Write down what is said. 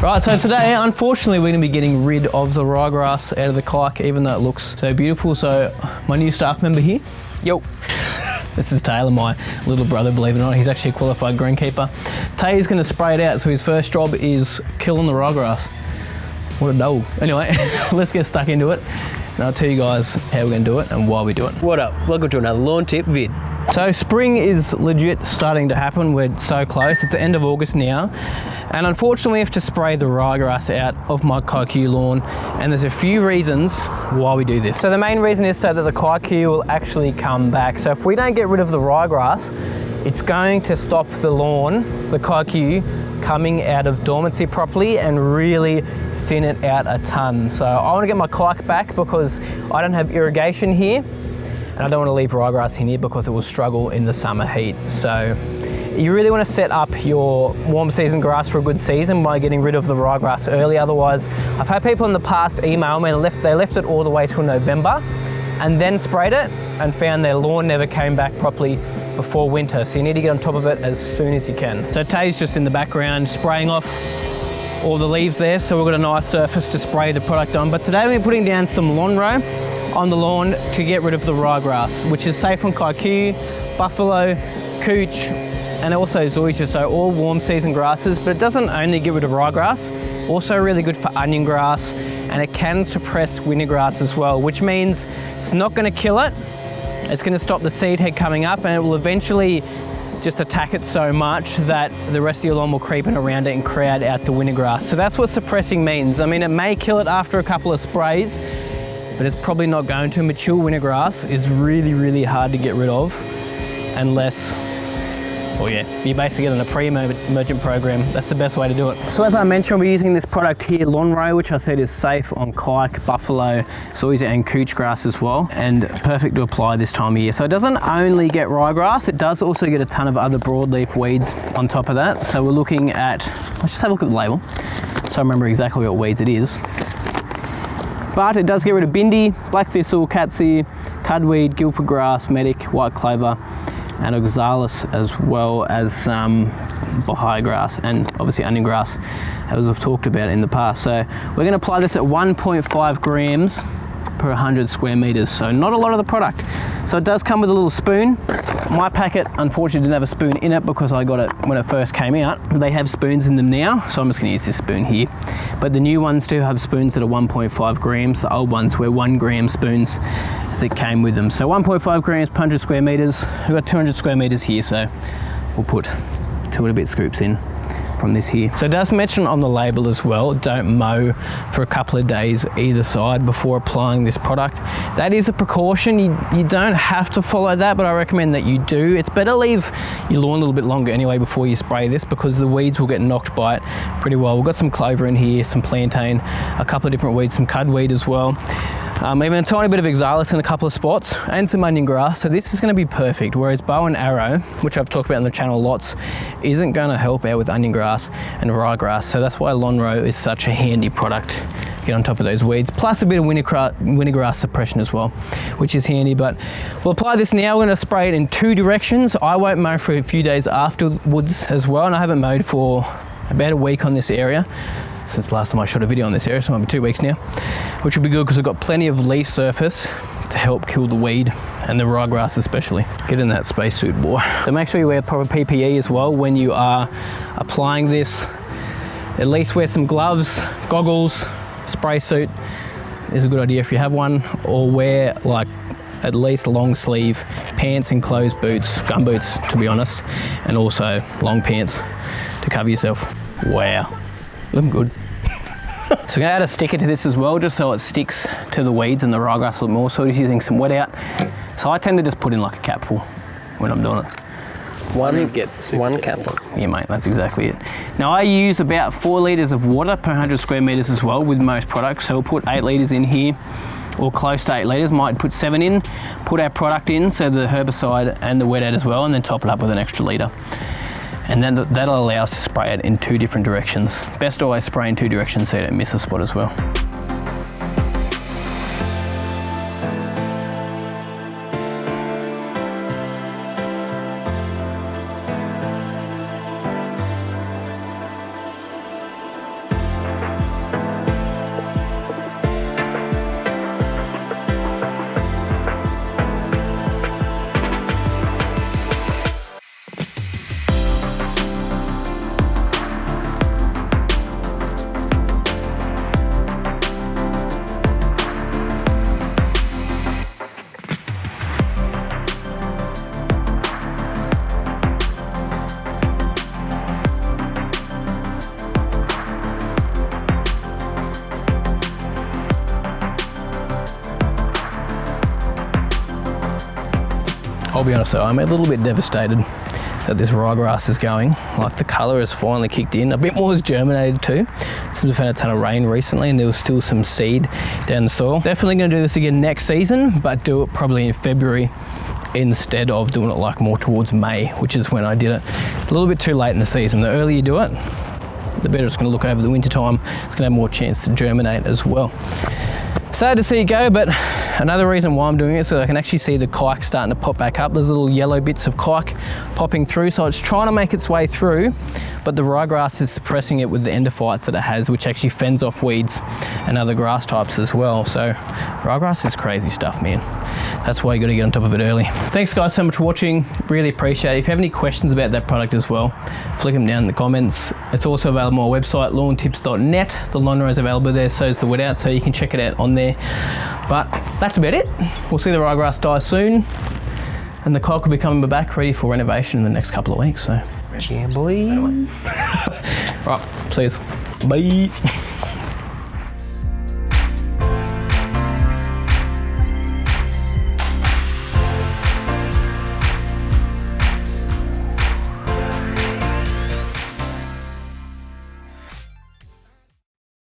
Right, so today, unfortunately, we're going to be getting rid of the ryegrass out of the kike, even though it looks so beautiful. So, my new staff member here. Yo. This is Taylor, my little brother, believe it or not. He's actually a qualified greenkeeper. Taylor's going to spray it out, so his first job is killing the ryegrass. What a dog. Anyway, let's get stuck into it. And I'll tell you guys how we're going to do it and why we do it. What up? Welcome to another lawn tip vid. So spring is legit starting to happen. We're so close. It's the end of August now. And unfortunately, we have to spray the ryegrass out of my Kikuyu lawn. And there's a few reasons why we do this. So the main reason is so that the Kikuyu will actually come back. So if we don't get rid of the ryegrass, it's going to stop the lawn, the Kikuyu, coming out of dormancy properly and really thin it out a ton. So I want to get my kike back because I don't have irrigation here. And I don't want to leave ryegrass in here because it will struggle in the summer heat. So you really want to set up your warm season grass for a good season by getting rid of the ryegrass early. Otherwise, I've had people in the past email me and they left it all the way till November and then sprayed it and found their lawn never came back properly before winter. So you need to get on top of it as soon as you can. So Tay's just in the background spraying off all the leaves there. So we've got a nice surface to spray the product on. But today we're putting down some Lonhro on the lawn to get rid of the ryegrass, which is safe on Kikuyu, buffalo, cooch, and also zoysia, so all warm season grasses. But it doesn't only get rid of ryegrass, also really good for onion grass, and it can suppress wintergrass as well, which means it's not going to kill it. It's going to stop the seed head coming up, and it will eventually just attack it so much that the rest of your lawn will creep in around it and crowd out the wintergrass. So that's what suppressing means. I mean, it may kill it after a couple of sprays, but it's probably not going to. Mature wintergrass is really, really hard to get rid of unless, well, yeah, you basically get on a pre-emergent program. That's the best way to do it. So as I mentioned, we're using this product here, Lonhro, which I said is safe on kike, buffalo, zoysia and cooch grass as well, and perfect to apply this time of year. So it doesn't only get ryegrass, it does also get a ton of other broadleaf weeds on top of that. So we're looking at, let's just have a look at the label so I remember exactly what weeds it is. But it does get rid of bindi, black thistle, catseed, cudweed, Guildford grass, medic, white clover, and oxalis, as well as bahai grass and obviously onion grass, as I've talked about in the past. So we're going to apply this at 1.5 grams per 100 square meters. So not a lot of the product. So it does come with a little spoon. My packet unfortunately didn't have a spoon in it because I got it when it first came out. They have spoons in them now, so I'm just going to use this spoon here. But the new ones do have spoons that are 1.5 grams. The old ones were 1 gram spoons that came with them. So 1.5 grams per 100 square meters. We've got 200 square meters here, so we'll put 2 and a bit scoops in from this here. So it does mention on the label as well, don't mow for a couple of days either side before applying this product. That is a precaution. You don't have to follow that, but I recommend that you do. It's better leave your lawn a little bit longer anyway before you spray this because the weeds will get knocked by it pretty well. We've got some clover in here, some plantain, a couple of different weeds, some cudweed as well. Even a tiny bit of oxalis in a couple of spots and some onion grass. So this is going to be perfect. Whereas bow and arrow, which I've talked about on the channel lots, isn't going to help out with onion grass and ryegrass. So that's why Lonhro is such a handy product. Get on top of those weeds, plus a bit of wintergrass suppression as well, which is handy. But we'll apply this now. We're going to spray it in 2 directions. I won't mow for a few days afterwards as well, and I haven't mowed for about a week on this area since the last time I shot a video on this area, so it might be 2 weeks now, which will be good because I've got plenty of leaf surface to help kill the weed and the ryegrass especially. Get in that spacesuit, boy. So make sure you wear proper PPE as well when you are applying this. At least wear some gloves, goggles, spray suit is a good idea if you have one, or wear like at least long sleeve pants and closed boots, gum boots to be honest, and also long pants to cover yourself. Wow. Looking good. So I'm going to add a sticker to this as well, just so it sticks to the weeds and the ryegrass a little more. So just using some wet out. So I tend to just put in like a capful when I'm doing it. One capful. Yeah, mate, that's exactly it. Now I use about 4 litres of water per 100 square metres as well with most products. So we'll put 8 litres in here, or close to 8 litres. Might put 7 in, put our product in, so the herbicide and the wet out as well, and then top it up with an extra litre. And then that'll allow us to spray it in 2 different directions. Best to always spray in 2 directions so you don't miss a spot as well. I'll be honest though, I'm a little bit devastated that this ryegrass is going. Like, the colour has finally kicked in. A bit more has germinated too, since we've had a ton of rain recently and there was still some seed down the soil. Definitely going to do this again next season, but do it probably in February instead of doing it like more towards May, which is when I did it. A little bit too late in the season. The earlier you do it, the better it's going to look over the winter time. It's going to have more chance to germinate as well. Sad to see it go, but another reason why I'm doing it is so I can actually see the kike starting to pop back up. There's little yellow bits of kike popping through, so it's trying to make its way through, but the ryegrass is suppressing it with the endophytes that it has, which actually fends off weeds and other grass types as well. So ryegrass is crazy stuff, man. That's why you got to get on top of it early. Thanks guys so much for watching. Really appreciate it. If you have any questions about that product as well, flick them down in the comments. It's also available on our website, lawntips.net. The Lonhro is available there, so is the Wet Out, so you can check it out on there. But that's about it. We'll see the ryegrass die soon, and the kike will be coming back ready for renovation in the next couple of weeks. So, Yeah, boy. right, see you. Bye.